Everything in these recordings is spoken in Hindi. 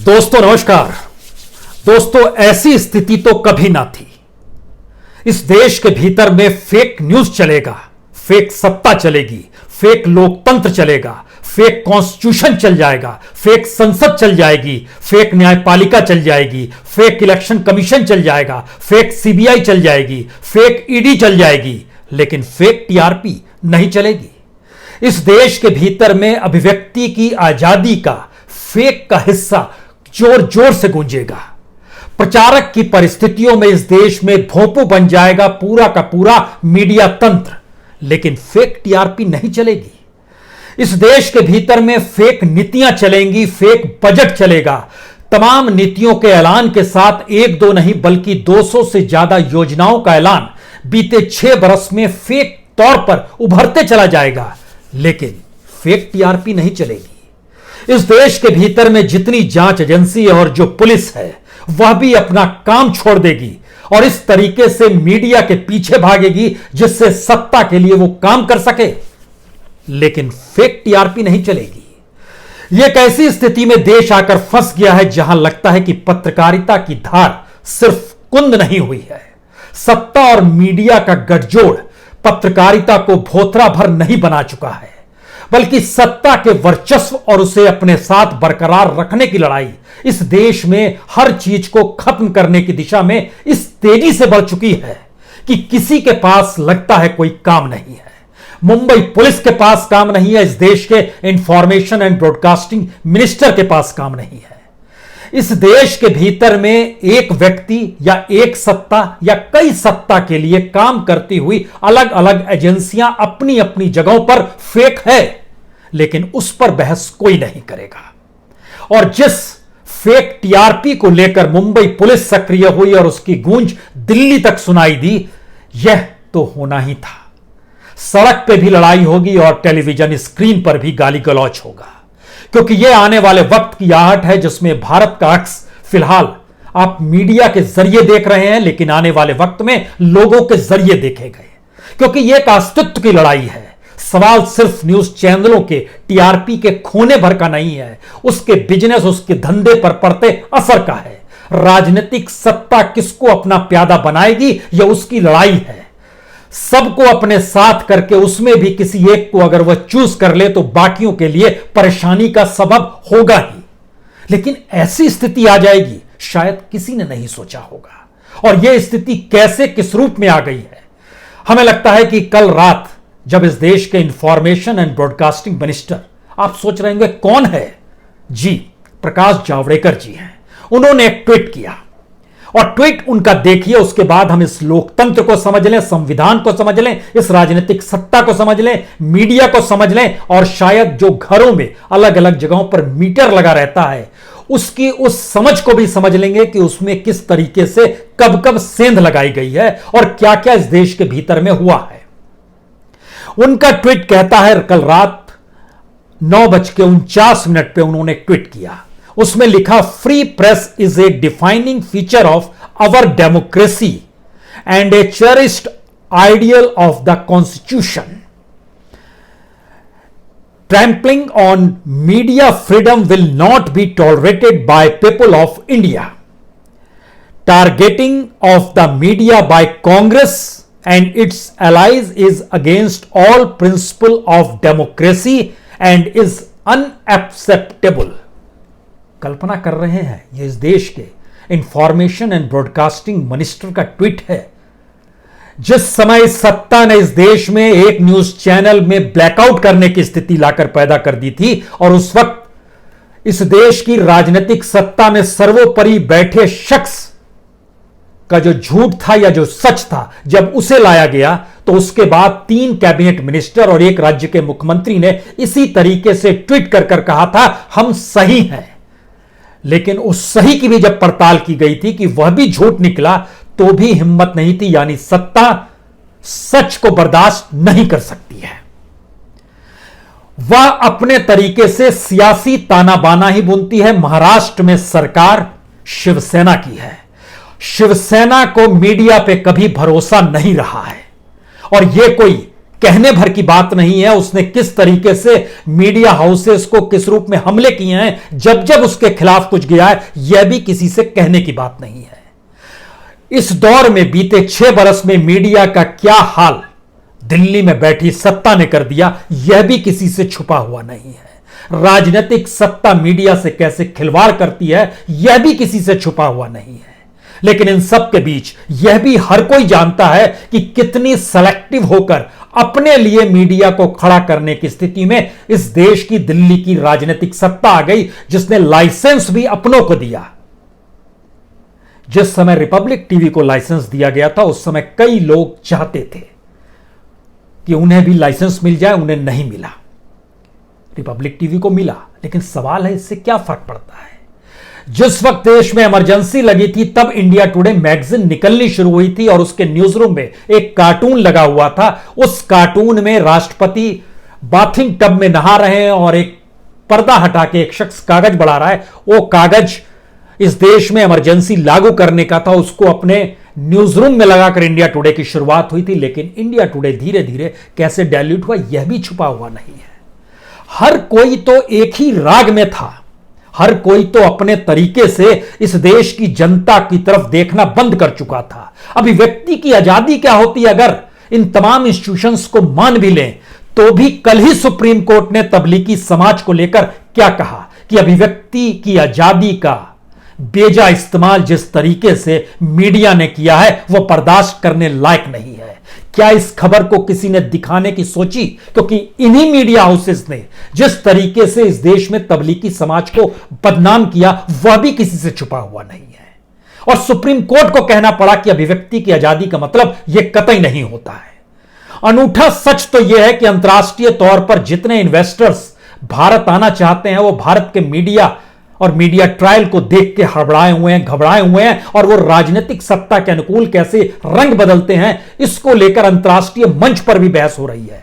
दोस्तों नमस्कार। दोस्तों ऐसी स्थिति तो कभी ना थी। इस देश के भीतर में फेक न्यूज चलेगा, फेक सत्ता चलेगी, फेक लोकतंत्र चलेगा, फेक कॉन्स्टिट्यूशन चल जाएगा, फेक संसद चल जाएगी, फेक न्यायपालिका चल जाएगी, फेक इलेक्शन कमीशन चल जाएगा, फेक सीबीआई चल जाएगी, फेक ईडी चल जाएगी, लेकिन फेक टीआरपी नहीं चलेगी। इस देश के भीतर में अभिव्यक्ति की आजादी का फेक का हिस्सा जोर जोर से गूंजेगा। प्रचारक की परिस्थितियों में इस देश में भोंपू बन जाएगा पूरा का पूरा मीडिया तंत्र, लेकिन फेक टीआरपी नहीं चलेगी। इस देश के भीतर में फेक नीतियां चलेंगी, फेक बजट चलेगा। तमाम नीतियों के ऐलान के साथ एक दो नहीं बल्कि 200 से ज्यादा योजनाओं का ऐलान बीते 6 बरस में फेक तौर पर उभरते चला जाएगा, लेकिन फेक टीआरपी नहीं चलेगी। इस देश के भीतर में जितनी जांच एजेंसी और जो पुलिस है वह भी अपना काम छोड़ देगी और इस तरीके से मीडिया के पीछे भागेगी जिससे सत्ता के लिए वो काम कर सके, लेकिन फेक टीआरपी नहीं चलेगी। यह एक ऐसी स्थिति में देश आकर फंस गया है जहां लगता है कि पत्रकारिता की धार सिर्फ कुंद नहीं हुई है। सत्ता और मीडिया का गठजोड़ पत्रकारिता को भोथरा भर नहीं बना चुका है, बल्कि सत्ता के वर्चस्व और उसे अपने साथ बरकरार रखने की लड़ाई इस देश में हर चीज को खत्म करने की दिशा में इस तेजी से बढ़ चुकी है कि किसी के पास लगता है कोई काम नहीं है। मुंबई पुलिस के पास काम नहीं है, इस देश के इंफॉर्मेशन एंड ब्रॉडकास्टिंग मिनिस्टर के पास काम नहीं है। इस देश के भीतर में एक व्यक्ति या एक सत्ता या कई सत्ता के लिए काम करती हुई अलग अलग एजेंसियां अपनी अपनी जगहों पर फेक है, लेकिन उस पर बहस कोई नहीं करेगा। और जिस फेक टीआरपी को लेकर मुंबई पुलिस सक्रिय हुई और उसकी गूंज दिल्ली तक सुनाई दी, यह तो होना ही था। सड़क पे भी लड़ाई होगी और टेलीविजन स्क्रीन पर भी गाली गलौच होगा, क्योंकि यह आने वाले वक्त की आहट है जिसमें भारत का अक्स फिलहाल आप मीडिया के जरिए देख रहे हैं, लेकिन आने वाले वक्त में लोगों के जरिए देखे गए, क्योंकि यह एक अस्तित्व की लड़ाई है। सवाल सिर्फ न्यूज चैनलों के टीआरपी के खोने भर का नहीं है, उसके बिजनेस, उसके धंधे पर पड़ते असर का है। राजनीतिक सत्ता किसको अपना प्यादा बनाएगी, यह उसकी लड़ाई है। सबको अपने साथ करके उसमें भी किसी एक को अगर वह चूज कर ले तो बाकियों के लिए परेशानी का सबब होगा ही। लेकिन ऐसी स्थिति आ जाएगी शायद किसी ने नहीं सोचा होगा। और यह स्थिति कैसे किस रूप में आ गई है, हमें लगता है कि कल रात जब इस देश के इंफॉर्मेशन एंड ब्रॉडकास्टिंग मिनिस्टर, आप सोच रहे होंगे कौन है? जी, प्रकाश जावड़ेकर जी हैं। उन्होंने एक ट्वीट किया और ट्वीट उनका देखिए, उसके बाद हम इस लोकतंत्र को समझ लें, संविधान को समझ लें, इस राजनीतिक सत्ता को समझ लें, मीडिया को समझ लें और शायद जो घरों में अलग अलग जगहों पर मीटर लगा रहता है उसकी उस समझ को भी समझ लेंगे कि उसमें किस तरीके से कब कब सेंध लगाई गई है और क्या क्या इस देश के भीतर में हुआ है। उनका ट्वीट कहता है, कल रात 9:49 पे उन्होंने ट्वीट किया। उसमें लिखा, free press is a defining feature of our democracy and a cherished ideal of the constitution. Trampling on media freedom will not be tolerated by people of India. Targeting of the media by Congress and its allies is against all principle of democracy and is unacceptable। कल्पना कर रहे हैं, यह इस देश के इंफॉर्मेशन एंड ब्रॉडकास्टिंग मिनिस्टर का ट्वीट है। जिस समय सत्ता ने इस देश में एक न्यूज चैनल में ब्लैकआउट करने की स्थिति लाकर पैदा कर दी थी और उस वक्त इस देश की राजनीतिक सत्ता में सर्वोपरि बैठे शख्स का जो झूठ था या जो सच था, जब उसे लाया गया तो उसके बाद 3 कैबिनेट मिनिस्टर और 1 राज्य के मुख्यमंत्री ने इसी तरीके से ट्वीट कर कर कहा था हम सही हैं। लेकिन उस सही की भी जब पड़ताल की गई थी कि वह भी झूठ निकला तो भी हिम्मत नहीं थी, यानी सत्ता सच को बर्दाश्त नहीं कर सकती है। वह अपने तरीके से सियासी ताना बाना ही बुनती है। महाराष्ट्र में सरकार शिवसेना की है। शिवसेना को मीडिया पे कभी भरोसा नहीं रहा है और यह कोई कहने भर की बात नहीं है उसने किस तरीके से मीडिया हाउसेस को किस रूप में हमले किए हैं, जब जब उसके खिलाफ कुछ गया है, यह भी किसी से कहने की बात नहीं है। इस दौर में बीते 6 बरस में मीडिया का क्या हाल दिल्ली में बैठी सत्ता ने कर दिया, यह भी किसी से छुपा हुआ नहीं है। राजनीतिक सत्ता मीडिया से कैसे खिलवाड़ करती है, यह भी किसी से छुपा हुआ नहीं है। लेकिन इन सब के बीच यह भी हर कोई जानता है कि कितनी सेलेक्टिव होकर अपने लिए मीडिया को खड़ा करने की स्थिति में इस देश की दिल्ली की राजनीतिक सत्ता आ गई, जिसने लाइसेंस भी अपनों को दिया। जिस समय रिपब्लिक टीवी को लाइसेंस दिया गया था, उस समय कई लोग चाहते थे कि उन्हें भी लाइसेंस मिल जाए, उन्हें नहीं मिला। रिपब्लिक टीवी को मिला, लेकिन सवाल है इससे क्या फर्क पड़ता है। जिस वक्त देश में इमरजेंसी लगी थी, तब इंडिया टुडे मैगजीन निकलनी शुरू हुई थी और उसके न्यूज रूम में एक कार्टून लगा हुआ था। उस कार्टून में राष्ट्रपति बाथिंग टब में नहा रहे हैं और एक पर्दा हटा के एक शख्स कागज बढ़ा रहा है। वो कागज इस देश में इमरजेंसी लागू करने का था, उसको अपने न्यूज रूम में लगाकर इंडिया टुडे की शुरुआत हुई थी। लेकिन इंडिया टुडे धीरे धीरे कैसे डायल्यूट हुआ, यह भी छुपा हुआ नहीं है। हर कोई तो एक ही राग में था, हर कोई तो अपने तरीके से इस देश की जनता की तरफ देखना बंद कर चुका था। अभिव्यक्ति की आजादी क्या होती है, अगर इन तमाम इंस्टीट्यूशंस को मान भी लें, तो भी कल ही सुप्रीम कोर्ट ने तबलीगी समाज को लेकर क्या कहा कि अभिव्यक्ति की आजादी का बेजा इस्तेमाल जिस तरीके से मीडिया ने किया है, वह बर्दाश्त करने लायक नहीं है। क्या इस खबर को किसी ने दिखाने की सोची? क्योंकि इन्हीं मीडिया हाउसेस ने जिस तरीके से इस देश में तबलीगी समाज को बदनाम किया, वह भी किसी से छुपा हुआ नहीं है। और सुप्रीम कोर्ट को कहना पड़ा कि अभिव्यक्ति की आजादी का मतलब यह कतई नहीं होता है। अनूठा सच तो यह है कि अंतर्राष्ट्रीय तौर पर जितने इन्वेस्टर्स भारत आना चाहते हैं, वो भारत के मीडिया और मीडिया ट्रायल को देख के हड़बड़ाए हुए हैं, घबराए हुए हैं। और वो राजनीतिक सत्ता के अनुकूल कैसे रंग बदलते हैं, इसको लेकर अंतर्राष्ट्रीय मंच पर भी बहस हो रही है।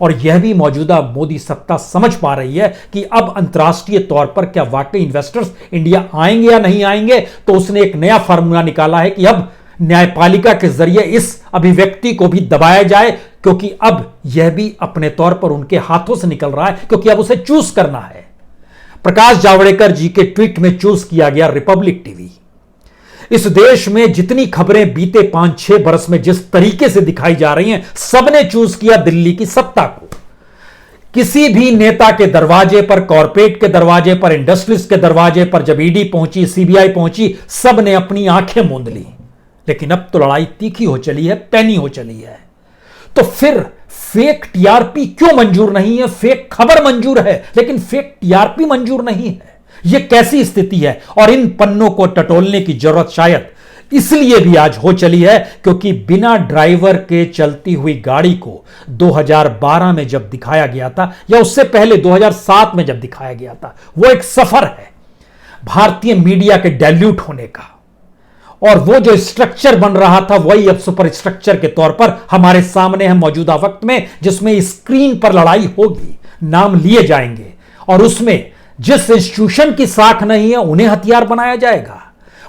और यह भी मौजूदा मोदी सत्ता समझ पा रही है कि अब अंतर्राष्ट्रीय तौर पर क्या वाकई इन्वेस्टर्स इंडिया आएंगे या नहीं आएंगे। तो उसने एक नया फार्मूला निकाला है कि अब न्यायपालिका के जरिए इस अभिव्यक्ति को भी दबाया जाए, क्योंकि अब यह भी अपने तौर पर उनके हाथों से निकल रहा है, क्योंकि अब उसे चूज करना है। प्रकाश जावड़ेकर जी के ट्वीट में चूज किया गया रिपब्लिक टीवी। इस देश में जितनी खबरें बीते 5-6 बरस में जिस तरीके से दिखाई जा रही हैं, सबने चूज किया दिल्ली की सत्ता को। किसी भी नेता के दरवाजे पर, कॉर्पोरेट के दरवाजे पर, इंडस्ट्रीज के दरवाजे पर जब ईडी पहुंची, सीबीआई पहुंची, सबने अपनी आंखें मूंद ली। लेकिन अब तो लड़ाई तीखी हो चली है, पैनी हो चली है। तो फिर फेक टीआरपी क्यों मंजूर नहीं है? फेक खबर मंजूर है, लेकिन फेक टीआरपी मंजूर नहीं है। यह कैसी स्थिति है? और इन पन्नों को टटोलने की जरूरत शायद इसलिए भी आज हो चली है, क्योंकि बिना ड्राइवर के चलती हुई गाड़ी को 2012 में जब दिखाया गया था, या उससे पहले 2007 में जब दिखाया गया था, वो एक सफर है भारतीय मीडिया के डाइल्यूट होने का। और वो जो स्ट्रक्चर बन रहा था, वही अब सुपर स्ट्रक्चर के तौर पर हमारे सामने है मौजूदा वक्त में, जिसमें स्क्रीन पर लड़ाई होगी, नाम लिए जाएंगे, और उसमें जिस इंस्टीट्यूशन की साख नहीं है, उन्हें हथियार बनाया जाएगा।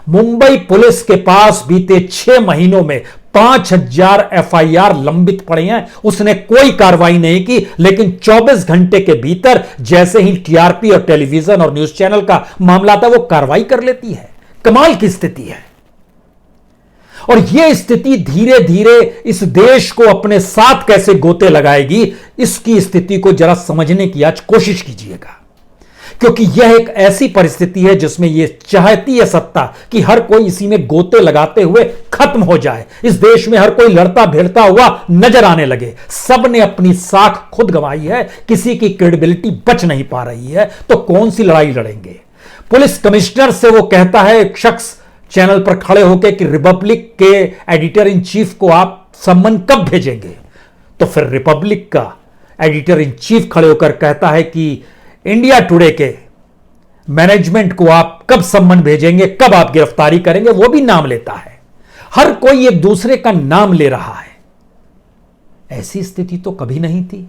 मुंबई पुलिस के पास बीते 6 महीनों में 5000 एफआईआर लंबित पड़े हैं, उसने कोई कार्रवाई नहीं की। लेकिन 24 घंटे के भीतर जैसे ही टीआरपी और टेलीविजन और न्यूज चैनल का मामला था, वो कार्रवाई कर लेती है। कमाल की स्थिति है। और यह स्थिति धीरे धीरे इस देश को अपने साथ कैसे गोते लगाएगी, इसकी स्थिति को जरा समझने की आज कोशिश कीजिएगा। क्योंकि यह एक ऐसी परिस्थिति है जिसमें यह चाहती है सत्ता कि हर कोई इसी में गोते लगाते हुए खत्म हो जाए। इस देश में हर कोई लड़ता भिड़ता हुआ नजर आने लगे। सबने अपनी साख खुद गंवाई है, किसी की क्रेडिबिलिटी बच नहीं पा रही है, तो कौन सी लड़ाई लड़ेंगे? पुलिस कमिश्नर से वो कहता है एक शख्स चैनल पर खड़े होकर कि रिपब्लिक के एडिटर इन चीफ को आप सम्मन कब भेजेंगे? तो फिर रिपब्लिक का एडिटर इन चीफ खड़े होकर कहता है कि इंडिया टुडे के मैनेजमेंट को आप कब सम्मन भेजेंगे, कब आप गिरफ्तारी करेंगे? वो भी नाम लेता है। हर कोई एक दूसरे का नाम ले रहा है। ऐसी स्थिति तो कभी नहीं थी।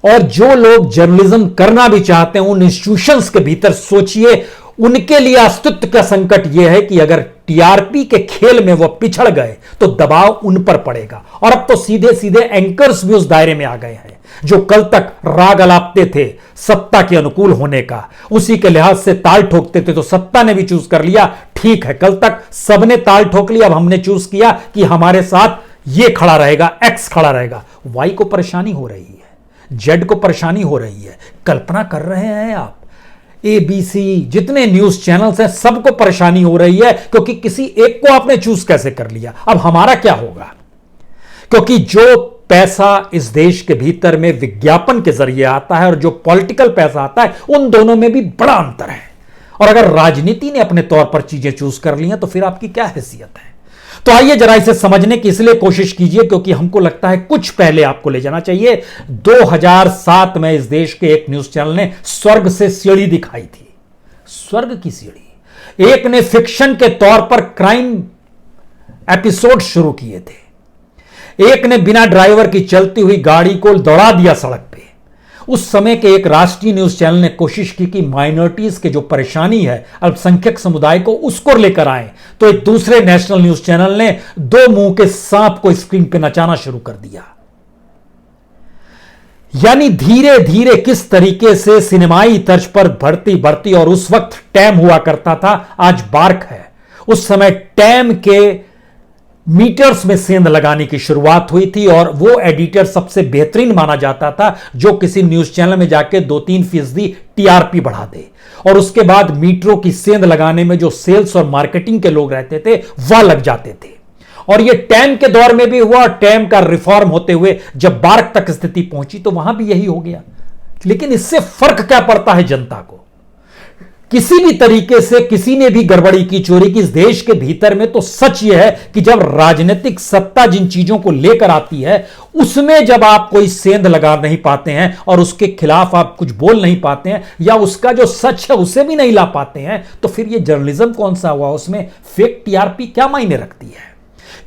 और जो लोग जर्नलिज्म करना भी चाहते हैं, उन इंस्टीट्यूशंस के भीतर सोचिए, उनके लिए अस्तित्व का संकट यह है कि अगर टीआरपी के खेल में वह पिछड़ गए तो दबाव उन पर पड़ेगा। और अब तो सीधे सीधे एंकर्स भी उस दायरे में आ गए हैं जो कल तक राग अलापते थे सत्ता के अनुकूल होने का, उसी के लिहाज से ताल ठोकते थे। तो सत्ता ने भी चूज कर लिया, ठीक है, कल तक सबने ताल ठोक लिया, अब हमने चूज किया कि हमारे साथ ये खड़ा रहेगा, एक्स खड़ा रहेगा। वाई को परेशानी हो रही है, जेड को परेशानी हो रही है। कल्पना कर रहे हैं आप, एबीसी जितने न्यूज चैनल्स हैं सबको परेशानी हो रही है क्योंकि किसी एक को आपने चूज कैसे कर लिया। अब हमारा क्या होगा? क्योंकि जो पैसा इस देश के भीतर में विज्ञापन के जरिए आता है और जो पॉलिटिकल पैसा आता है, उन दोनों में भी बड़ा अंतर है। और अगर राजनीति ने अपने तौर पर चीजें चूज कर ली हैं तो फिर आपकी क्या हैसियत है? तो आइए जरा इसे समझने की इसलिए कोशिश कीजिए क्योंकि हमको लगता है कुछ पहले आपको ले जाना चाहिए। 2007 में इस देश के एक न्यूज चैनल ने स्वर्ग से सीढ़ी दिखाई थी। स्वर्ग की सीढ़ी। एक ने फिक्शन के तौर पर क्राइम एपिसोड शुरू किए थे, एक ने बिना ड्राइवर की चलती हुई गाड़ी को दौड़ा दिया सड़क पे। उस समय के एक राष्ट्रीय न्यूज चैनल ने कोशिश की कि माइनॉरिटीज के जो परेशानी है अल्पसंख्यक समुदाय को, उसको लेकर आए। तो एक दूसरे नेशनल न्यूज चैनल ने दो मुंह के सांप को स्क्रीन पे नचाना शुरू कर दिया। यानी धीरे धीरे किस तरीके से सिनेमाई तर्ज पर बढ़ती और उस वक्त टैम हुआ करता था, आज बार्क है। उस समय टैम के मीटर्स में सेंध लगाने की शुरुआत हुई थी और वो एडिटर सबसे बेहतरीन माना जाता था जो किसी न्यूज चैनल में जाके 2-3% टीआरपी बढ़ा दे। और उसके बाद मीटरों की सेंध लगाने में जो सेल्स और मार्केटिंग के लोग रहते थे वह लग जाते थे। और ये टैम के दौर में भी हुआ, टैम का रिफॉर्म होते हुए जब बार्क तक स्थिति पहुंची तो वहां भी यही हो गया। लेकिन इससे फर्क क्या पड़ता है जनता को? किसी भी तरीके से किसी ने भी गड़बड़ी की, चोरी की इस देश के भीतर में, तो सच यह है कि जब राजनीतिक सत्ता जिन चीजों को लेकर आती है उसमें जब आप कोई सेंध लगा नहीं पाते हैं और उसके खिलाफ आप कुछ बोल नहीं पाते हैं या उसका जो सच है उसे भी नहीं ला पाते हैं, तो फिर यह जर्नलिज्म कौन सा हुआ? उसमें फेक टीआरपी क्या मायने रखती है?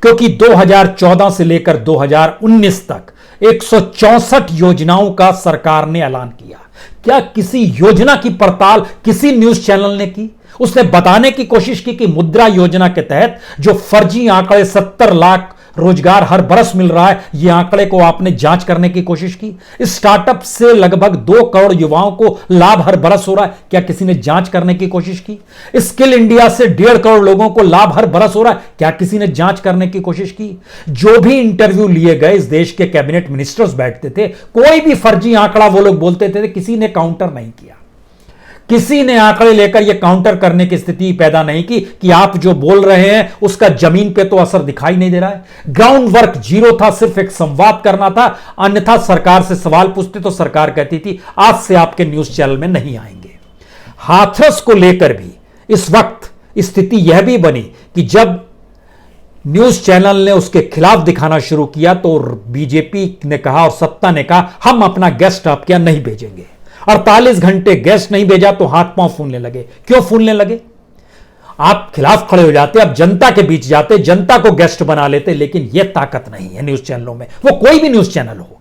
क्योंकि 2014 से लेकर 2019 तक 164 योजनाओं का सरकार ने ऐलान किया। क्या किसी योजना की पड़ताल किसी न्यूज चैनल ने की? उसने बताने की कोशिश की कि मुद्रा योजना के तहत जो फर्जी आंकड़े 70 लाख रोजगार हर बरस मिल रहा है, ये आंकड़े को आपने जांच करने की कोशिश की? स्टार्टअप से लगभग 2 करोड़ युवाओं को लाभ हर बरस हो रहा है, क्या किसी ने जांच करने की कोशिश की? स्किल इंडिया से 1.5 करोड़ लोगों को लाभ हर बरस हो रहा है, क्या किसी ने जांच करने की कोशिश की? जो भी इंटरव्यू लिए गए, इस देश के कैबिनेट मिनिस्टर्स बैठते थे, कोई भी फर्जी आंकड़ा वो लोग बोलते थे, किसी ने काउंटर नहीं किया। किसी ने आंकड़े लेकर यह काउंटर करने की स्थिति पैदा नहीं की कि आप जो बोल रहे हैं उसका जमीन पे तो असर दिखाई नहीं दे रहा है। ग्राउंड वर्क जीरो था, सिर्फ एक संवाद करना था, अन्यथा सरकार से सवाल पूछते तो सरकार कहती थी आज से आपके न्यूज चैनल में नहीं आएंगे। हाथरस को लेकर भी इस वक्त स्थिति यह भी बनी कि जब न्यूज चैनल ने उसके खिलाफ दिखाना शुरू किया तो बीजेपी ने कहा और सत्ता ने कहा हम अपना गेस्ट आपके यहां नहीं भेजेंगे। 48 घंटे गेस्ट नहीं भेजा तो हाथ पांव फूलने लगे। क्यों फूलने लगे? आप खिलाफ खड़े हो जाते, आप जनता के बीच जाते, जनता को गेस्ट बना लेते, लेकिन यह ताकत नहीं है न्यूज चैनलों में, वो कोई भी न्यूज चैनल हो।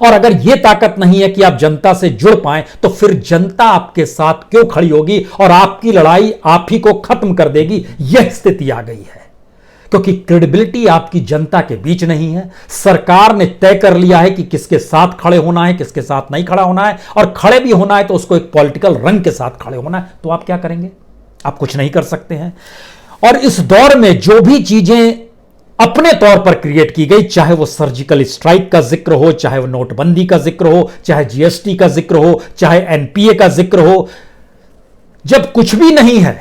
और अगर यह ताकत नहीं है कि आप जनता से जुड़ पाए तो फिर जनता आपके साथ क्यों खड़ी होगी और आपकी लड़ाई आप ही को खत्म कर देगी। यह स्थिति आ गई है क्योंकि क्रेडिबिलिटी आपकी जनता के बीच नहीं है। सरकार ने तय कर लिया है कि किसके साथ खड़े होना है, किसके साथ नहीं खड़ा होना है, और खड़े भी होना है तो उसको एक पॉलिटिकल रंग के साथ खड़े होना है। तो आप क्या करेंगे? आप कुछ नहीं कर सकते हैं। और इस दौर में जो भी चीजें अपने तौर पर क्रिएट की गई, चाहे वो सर्जिकल स्ट्राइक का जिक्र हो, चाहे वो नोटबंदी का जिक्र हो, चाहे जीएसटी का जिक्र हो, चाहे एनपीए का जिक्र हो, जब कुछ भी नहीं है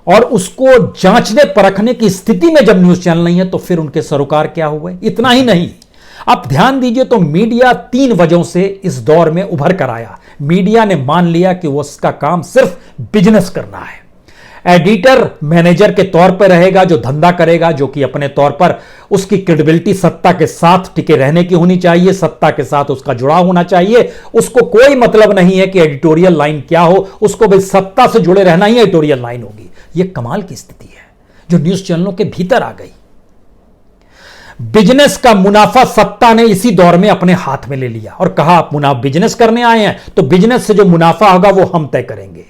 और उसको जांचने परखने की स्थिति में जब न्यूज चैनल नहीं है तो फिर उनके सरोकार क्या हुए? इतना ही नहीं, आप ध्यान दीजिए तो मीडिया 3 वजहों से इस दौर में उभर कर आया। मीडिया ने मान लिया कि वो उसका काम सिर्फ बिजनेस करना है। एडिटर मैनेजर के तौर पर रहेगा जो धंधा करेगा, जो कि अपने तौर पर उसकी क्रेडिबिलिटी सत्ता के साथ टिके रहने की होनी चाहिए, सत्ता के साथ उसका जुड़ाव होना चाहिए। उसको कोई मतलब नहीं है कि एडिटोरियल लाइन क्या हो, उसको भाई सत्ता से जुड़े रहना ही एडिटोरियल लाइन होगी। यह कमाल की स्थिति है जो न्यूज चैनलों के भीतर आ गई। बिजनेस का मुनाफा सत्ता ने इसी दौर में अपने हाथ में ले लिया और कहा आप मुनाफा बिजनेस करने आए हैं तो बिजनेस से जो मुनाफा होगा वो हम तय करेंगे।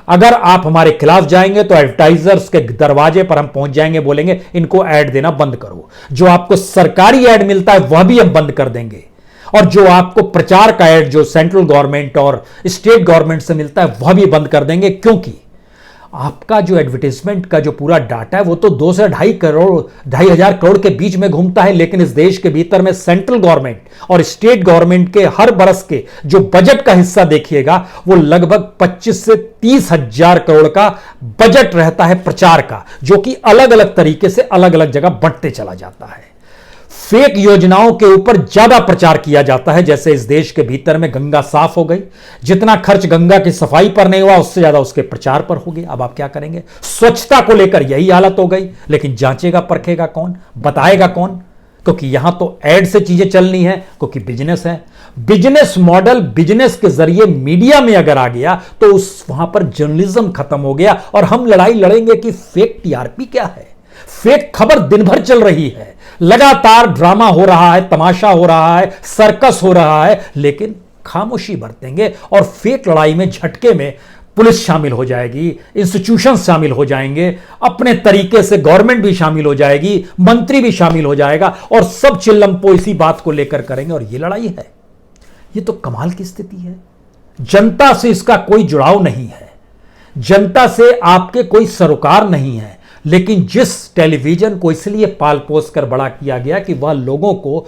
अगर आप हमारे खिलाफ जाएंगे तो एडवर्टाइजर्स के दरवाजे पर हम पहुंच जाएंगे, बोलेंगे इनको ऐड देना बंद करो। जो आपको सरकारी ऐड मिलता है वह भी हम बंद कर देंगे, और जो आपको प्रचार का ऐड जो सेंट्रल गवर्नमेंट और स्टेट गवर्नमेंट से मिलता है वह भी बंद कर देंगे। क्योंकि आपका जो एडवर्टाइजमेंट का जो पूरा डाटा है वो तो 2 से 2,500 करोड़ के बीच में घूमता है, लेकिन इस देश के भीतर में सेंट्रल गवर्नमेंट और स्टेट गवर्नमेंट के हर बरस के जो बजट का हिस्सा देखिएगा वो लगभग 25 से 30,000 करोड़ का बजट रहता है प्रचार का, जो कि अलग अलग तरीके से अलग अलग जगह बंटते चला जाता है। फेक योजनाओं के ऊपर ज्यादा प्रचार किया जाता है। जैसे इस देश के भीतर में गंगा साफ हो गई, जितना खर्च गंगा की सफाई पर नहीं हुआ उससे ज्यादा उसके प्रचार पर हो गया। अब आप क्या करेंगे? स्वच्छता को लेकर यही हालत हो गई, लेकिन जांचेगा परखेगा कौन, बताएगा कौन? क्योंकि यहां तो एड से चीजें चलनी है, क्योंकि बिजनेस है। बिजनेस मॉडल बिजनेस के जरिए मीडिया में अगर आ गया तो उस वहां पर जर्नलिज्म खत्म हो गया और हम लड़ाई लड़ेंगे कि फेक टीआरपी क्या है। फेक खबर दिन भर चल रही है, लगातार ड्रामा हो रहा है, तमाशा हो रहा है, सर्कस हो रहा है, लेकिन खामोशी बरतेंगे और फेक लड़ाई में झटके में पुलिस शामिल हो जाएगी, इंस्टीट्यूशन शामिल हो जाएंगे, अपने तरीके से गवर्नमेंट भी शामिल हो जाएगी, मंत्री भी शामिल हो जाएगा और सब चिल्लमपो इसी बात को लेकर करेंगे। और ये लड़ाई है, ये तो कमाल की स्थिति है। जनता से इसका कोई जुड़ाव नहीं है, जनता से आपके कोई सरोकार नहीं है, लेकिन जिस टेलीविजन को इसलिए पाल पोस कर बड़ा किया गया कि वह लोगों को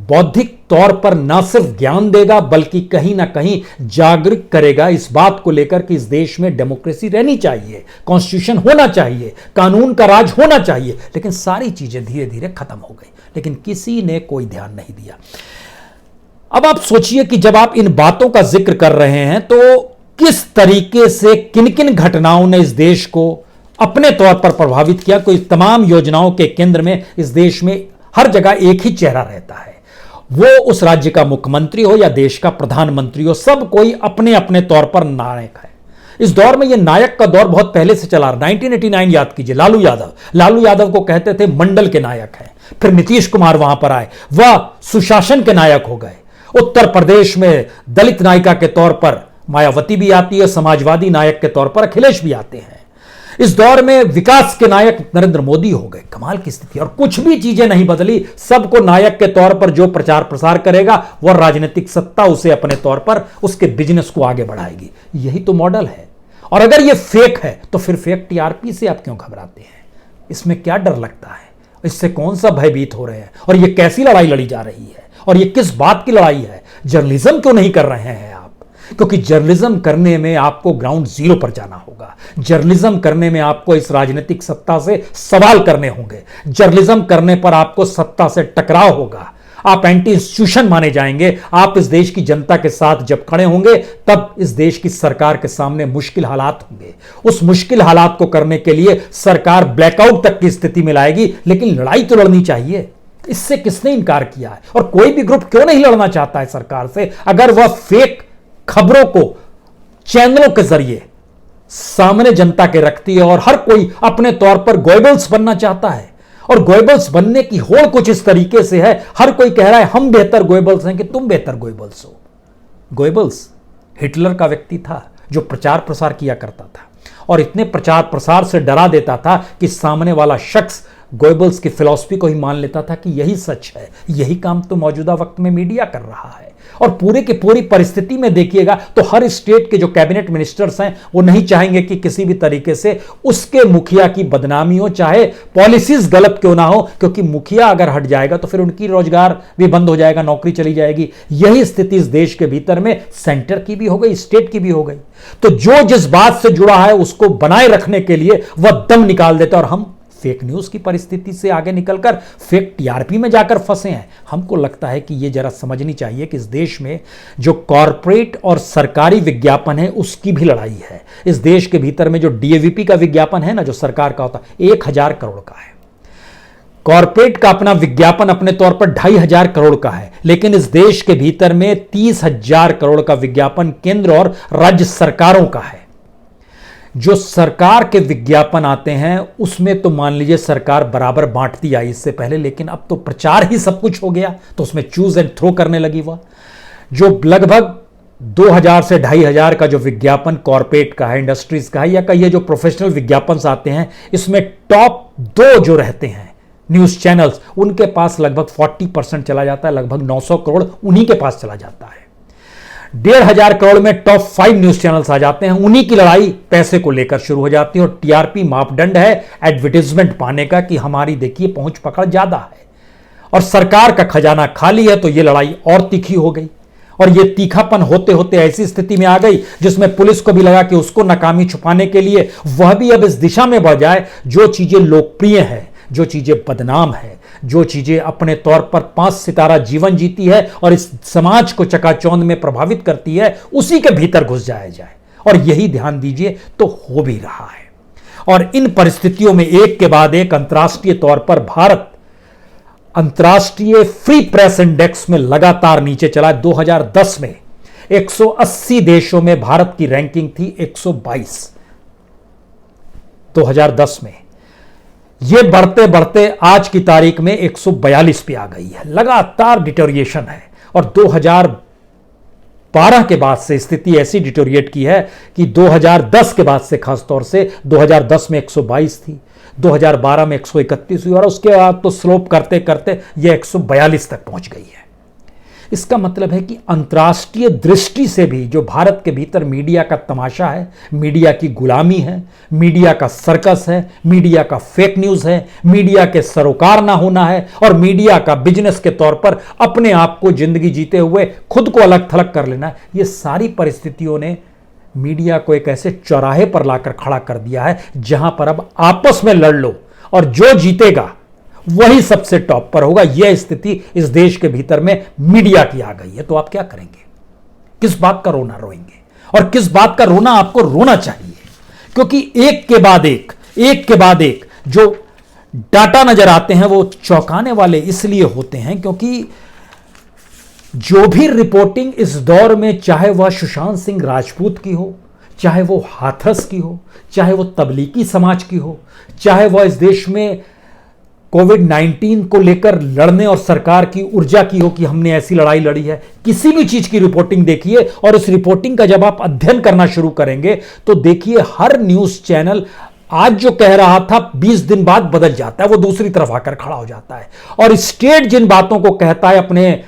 बौद्धिक तौर पर न सिर्फ ज्ञान देगा बल्कि कहीं ना कहीं जागरूक करेगा इस बात को लेकर कि इस देश में डेमोक्रेसी रहनी चाहिए, कॉन्स्टिट्यूशन होना चाहिए, कानून का राज होना चाहिए, लेकिन सारी चीजें धीरे धीरे खत्म हो गई, लेकिन किसी ने कोई ध्यान नहीं दिया। अब आप सोचिए कि जब आप इन बातों का जिक्र कर रहे हैं तो किस तरीके से किन किन घटनाओं ने इस देश को अपने तौर पर प्रभावित किया। कोई तमाम योजनाओं के केंद्र में इस देश में हर जगह एक ही चेहरा रहता है, वो उस राज्य का मुख्यमंत्री हो या देश का प्रधानमंत्री हो, सब कोई अपने अपने तौर पर नायक है। इस दौर में यह नायक का दौर बहुत पहले से चला। 1989 याद कीजिए, लालू यादव को कहते थे मंडल के नायक हैं। फिर नीतीश कुमार वहां पर आए, वह सुशासन के नायक हो गए। उत्तर प्रदेश में दलित नायिका के तौर पर मायावती भी आती है, समाजवादी नायक के तौर पर अखिलेश भी आते हैं। इस दौर में विकास के नायक नरेंद्र मोदी हो गए। कमाल की स्थिति, और कुछ भी चीजें नहीं बदली। सबको नायक के तौर पर जो प्रचार प्रसार करेगा वह राजनीतिक सत्ता उसे अपने तौर पर उसके बिजनेस को आगे बढ़ाएगी। यही तो मॉडल है। और अगर यह फेक है तो फिर फेक टीआरपी से आप क्यों घबराते हैं? इसमें क्या डर लगता है? इससे कौन सा भयभीत हो रहे हैं? और यह कैसी लड़ाई लड़ी जा रही है? और यह किस बात की लड़ाई है? जर्नलिज्म क्यों नहीं कर रहे हैं आप? क्योंकि जर्नलिज्म करने में आपको ग्राउंड जीरो पर जाना होगा। जर्नलिज्म करने में आपको इस राजनीतिक सत्ता से सवाल करने होंगे। जर्नलिज्म करने पर आपको सत्ता से टकराव होगा। आप एंटी इंस्टीट्यूशन माने जाएंगे। आप इस देश की जनता के साथ जब खड़े होंगे तब इस देश की सरकार के सामने मुश्किल हालात होंगे। उस मुश्किल हालात को करने के लिए सरकार ब्लैकआउट तक की स्थिति में लाएगी, लेकिन लड़ाई तो लड़नी चाहिए। इससे किसने इनकार किया है? और कोई भी ग्रुप क्यों नहीं लड़ना चाहता है सरकार से, अगर वह फेक खबरों को चैनलों के जरिए सामने जनता के रखती है और हर कोई अपने तौर पर गोएबल्स बनना चाहता है। और गोएबल्स बनने की होड़ कुछ इस तरीके से है, हर कोई कह रहा है हम बेहतर गोएबल्स हैं कि तुम बेहतर गोएबल्स हो। गोएबल्स हिटलर का व्यक्ति था जो प्रचार प्रसार किया करता था और इतने प्रचार प्रसार से डरा देता था कि सामने वाला शख्स गोएबल्स की फिलॉसफी को ही मान लेता था कि यही सच है। यही काम तो मौजूदा वक्त में मीडिया कर रहा है। और पूरे की पूरी परिस्थिति में देखिएगा तो हर स्टेट के जो कैबिनेट मिनिस्टर्स हैं वो नहीं चाहेंगे कि किसी भी तरीके से उसके मुखिया की बदनामी हो, चाहे पॉलिसीज गलत क्यों ना हो, क्योंकि मुखिया अगर हट जाएगा तो फिर उनकी रोजगार भी बंद हो जाएगा, नौकरी चली जाएगी। यही स्थिति इस देश के भीतर में सेंटर की भी हो गई, स्टेट की भी हो गई। तो जो जिस बात से जुड़ा है उसको बनाए रखने के लिए वह दम निकाल देता है। और हम फेक न्यूज की परिस्थिति से आगे निकलकर फेक टीआरपी में जाकर फंसे हैं। हमको लगता है कि यह जरा समझनी चाहिए कि इस देश में जो कॉरपोरेट और सरकारी विज्ञापन है उसकी भी लड़ाई है। इस देश के भीतर में जो डीएवीपी का विज्ञापन है ना, जो सरकार का होता है, 1,000 करोड़ का है। कॉरपोरेट का अपना विज्ञापन अपने तौर पर 2,500 करोड़ का है, लेकिन इस देश के भीतर में 30,000 करोड़ का विज्ञापन केंद्र और राज्य सरकारों का है। जो सरकार के विज्ञापन आते हैं उसमें तो मान लीजिए सरकार बराबर बांटती आई इससे पहले, लेकिन अब तो प्रचार ही सब कुछ हो गया, तो उसमें चूज एंड थ्रो करने लगी। वह जो लगभग 2000 से 2500 का जो विज्ञापन कॉर्पोरेट का है, इंडस्ट्रीज का है, या कहिए जो प्रोफेशनल विज्ञापन आते हैं, इसमें टॉप 2 जो रहते हैं न्यूज चैनल्स, उनके पास लगभग 40% चला जाता है, लगभग 900 करोड़ उन्हीं के पास चला जाता है। 1500 करोड़ में टॉप 5 न्यूज चैनल्स आ जाते हैं, उन्हीं की लड़ाई पैसे को लेकर शुरू हो जाती है। और टीआरपी मापदंड है एडवर्टाइजमेंट पाने का कि हमारी देखिए पहुंच पकड़ ज्यादा है, और सरकार का खजाना खाली है, तो यह लड़ाई और तीखी हो गई। और यह तीखापन होते होते ऐसी स्थिति में आ गई जिसमें पुलिस को भी लगा कि उसको नाकामी छुपाने के लिए वह भी अब इस दिशा में बढ़ जाए, जो चीजें लोकप्रिय हैं, जो चीजें बदनाम है, जो चीजें अपने तौर पर 5 सितारा जीवन जीती है और इस समाज को चकाचौंध में प्रभावित करती है, उसी के भीतर घुस जाया जाए। और यही ध्यान दीजिए तो हो भी रहा है। और इन परिस्थितियों में एक के बाद एक अंतर्राष्ट्रीय तौर पर भारत अंतर्राष्ट्रीय फ्री प्रेस इंडेक्स में लगातार नीचे चला। 2010 में 180 देशों में भारत की रैंकिंग थी 122 2010 में। यह बढ़ते बढ़ते आज की तारीख में 142 पे आ गई है। लगातार डिटोरिएशन है, और 2012 के बाद से स्थिति ऐसी डिटोरिएट की है कि 2010 के बाद से, खासतौर से 2010 में 122 थी, 2012 में 131 हुई, और उसके बाद तो स्लोप करते करते यह 142 तक पहुंच गई है। इसका मतलब है कि अंतर्राष्ट्रीय दृष्टि से भी जो भारत के भीतर मीडिया का तमाशा है, मीडिया की गुलामी है, मीडिया का सर्कस है, मीडिया का फेक न्यूज है, मीडिया के सरोकार ना होना है, और मीडिया का बिजनेस के तौर पर अपने आप को जिंदगी जीते हुए खुद को अलग थलग कर लेना है, ये सारी परिस्थितियों ने मीडिया को एक ऐसे चौराहे पर लाकर खड़ा कर दिया है जहां पर अब आपस में लड़ लो और जो जीतेगा वही सबसे टॉप पर होगा। यह स्थिति इस देश के भीतर में मीडिया की आ गई है। तो आप क्या करेंगे? किस बात का रोना रोएंगे, और किस बात का रोना आपको रोना चाहिए? क्योंकि एक के बाद एक जो डाटा नजर आते हैं वो चौंकाने वाले इसलिए होते हैं क्योंकि जो भी रिपोर्टिंग इस दौर में, चाहे वह सुशांत सिंह राजपूत की हो, चाहे वो हाथरस की हो, चाहे वो तबलीगी समाज की हो, चाहे वह इस देश में कोविड-19 को लेकर लड़ने और सरकार की ऊर्जा की हो कि हमने ऐसी लड़ाई लड़ी है, किसी भी चीज की रिपोर्टिंग देखिए, और इस रिपोर्टिंग का जब आप अध्ययन करना शुरू करेंगे तो देखिए हर न्यूज चैनल आज जो कह रहा था 20 दिन बाद बदल जाता है, वो दूसरी तरफ आकर खड़ा हो जाता है। और स्टेट जिन बातों को कहता है अपने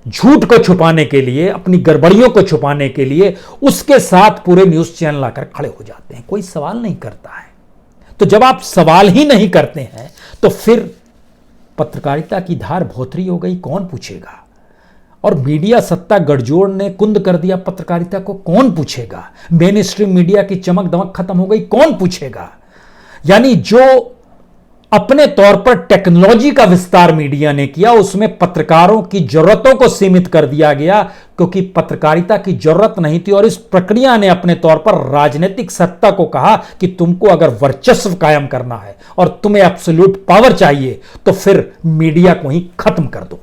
झूठ को छुपाने के लिए, अपनी गड़बड़ियों को छुपाने के लिए, उसके साथ पूरे न्यूज चैनल आकर खड़े हो जाते हैं। कोई सवाल नहीं करता है। तो जब आप सवाल ही नहीं करते हैं तो फिर पत्रकारिता की धार भोथरी हो गई, कौन पूछेगा? और मीडिया सत्ता गठजोड़ ने कुंद कर दिया पत्रकारिता को, कौन पूछेगा? मेन स्ट्रीम मीडिया की चमक दमक खत्म हो गई, कौन पूछेगा? यानी जो अपने तौर पर टेक्नोलॉजी का विस्तार मीडिया ने किया, उसमें पत्रकारों की जरूरतों को सीमित कर दिया गया क्योंकि पत्रकारिता की जरूरत नहीं थी। और इस प्रक्रिया ने अपने तौर पर राजनीतिक सत्ता को कहा कि तुमको अगर वर्चस्व कायम करना है और तुम्हें एब्सोल्यूट पावर चाहिए तो फिर मीडिया को ही खत्म कर दो।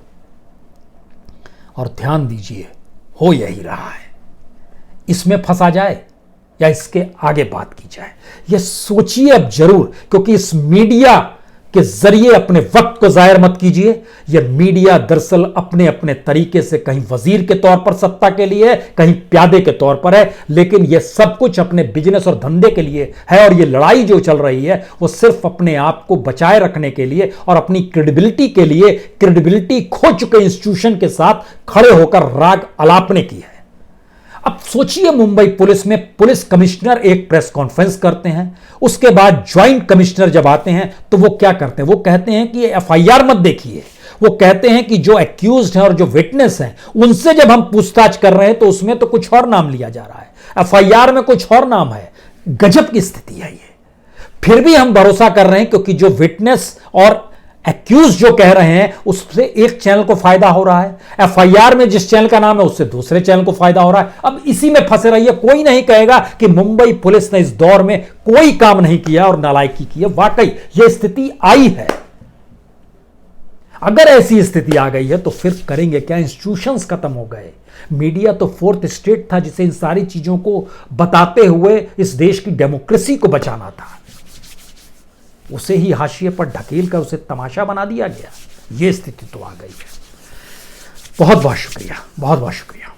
और ध्यान दीजिए, हो यही रहा है। इसमें फंसा जाए या इसके आगे बात की जाए, यह सोचिए अब जरूर, क्योंकि इस मीडिया के जरिए अपने वक्त को जाहिर मत कीजिए। यह मीडिया दरअसल अपने अपने तरीके से कहीं वजीर के तौर पर सत्ता के लिए है, कहीं प्यादे के तौर पर है, लेकिन यह सब कुछ अपने बिजनेस और धंधे के लिए है। और यह लड़ाई जो चल रही है वो सिर्फ अपने आप को बचाए रखने के लिए और अपनी क्रेडिबिलिटी के लिए, क्रेडिबिलिटी खो चुके इंस्टीट्यूशन के साथ खड़े होकर राग अलापने की है। अब सोचिए, मुंबई पुलिस में पुलिस कमिश्नर एक प्रेस कॉन्फ्रेंस करते हैं, उसके बाद ज्वाइंट कमिश्नर जब आते हैं तो वो क्या करते हैं? वो कहते हैं कि एफआईआर मत देखिए, वो कहते हैं कि जो एक्यूज्ड हैं और जो विटनेस हैं उनसे जब हम पूछताछ कर रहे हैं तो उसमें तो कुछ और नाम लिया जा रहा है, एफआईआर में कुछ और नाम है। गजब की स्थिति है ये। फिर भी हम भरोसा कर रहे हैं क्योंकि जो विटनेस और एक्यूज जो कह रहे हैं उससे एक चैनल को फायदा हो रहा है, एफआईआर में जिस चैनल का नाम है उससे दूसरे चैनल को फायदा हो रहा है। अब इसी में फंसे रहिए। कोई नहीं कहेगा कि मुंबई पुलिस ने इस दौर में कोई काम नहीं किया और नालायकी की है। वाकई यह स्थिति आई है। अगर ऐसी स्थिति आ गई है तो फिर करेंगे क्या? इंस्टीट्यूशंस खत्म हो गए। मीडिया तो फोर्थ स्टेट था जिसे इन सारी चीजों को बताते हुए इस देश की डेमोक्रेसी को बचाना था, उसे ही हाशिए पर ढकेल कर उसे तमाशा बना दिया गया। यह स्थिति तो आ गई है। बहुत बहुत शुक्रिया, बहुत बहुत शुक्रिया।